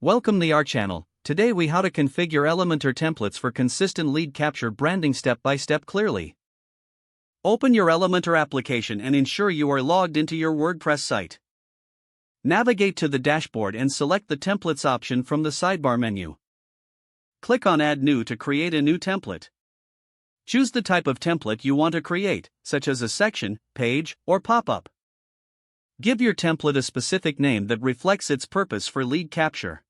Welcome to our channel. Today we how to configure Elementor templates for consistent lead capture branding step by step clearly. Open your Elementor application and ensure you are logged into your WordPress site. Navigate to the dashboard and select the templates option from the sidebar menu. Click on Add New to create a new template. Choose the type of template you want to create, such as a section, page, or pop-up. Give your template a specific name that reflects its purpose for lead capture.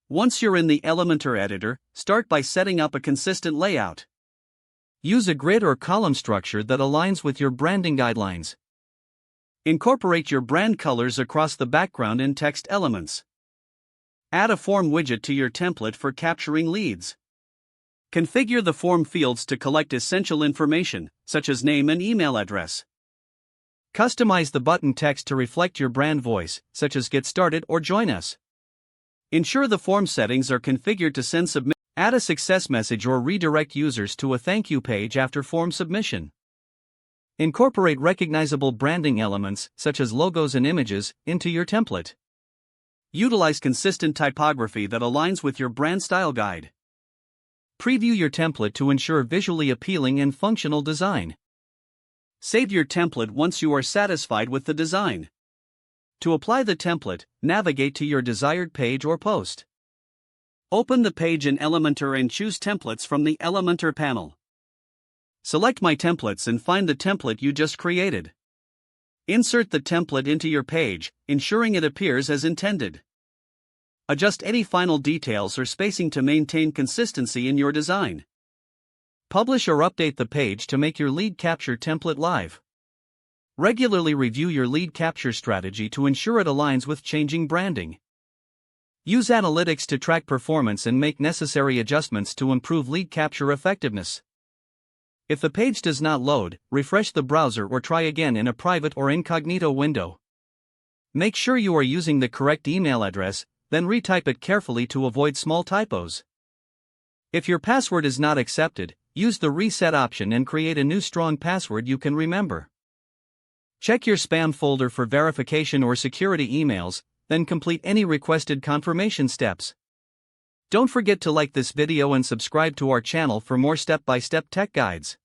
Once you're in the Elementor editor, start by setting up a consistent layout. Use a grid or column structure that aligns with your branding guidelines. Incorporate your brand colors across the background and text elements. Add a form widget to your template for capturing leads. Configure the form fields to collect essential information, such as name and email address. Customize the button text to reflect your brand voice, such as Get Started or Join Us. Ensure the form settings are configured to send submit. Add a success message or redirect users to a thank you page after form submission. Incorporate recognizable branding elements, such as logos and images, into your template. Utilize consistent typography that aligns with your brand style guide. Preview your template to ensure visually appealing and functional design. Save your template once you are satisfied with the design. To apply the template, navigate to your desired page or post. Open the page in Elementor and choose Templates from the Elementor panel. Select My Templates and find the template you just created. Insert the template into your page, ensuring it appears as intended. Adjust any final details or spacing to maintain consistency in your design. Publish or update the page to make your lead capture template live. Regularly review your lead capture strategy to ensure it aligns with changing branding. Use analytics to track performance and make necessary adjustments to improve lead capture effectiveness. If the page does not load, refresh the browser or try again in a private or incognito window. Make sure you are using the correct email address, then retype it carefully to avoid small typos. If your password is not accepted, use the reset option and create a new strong password you can remember. Check your spam folder for verification or security emails, then complete any requested confirmation steps. Don't forget to like this video and subscribe to our channel for more step-by-step tech guides.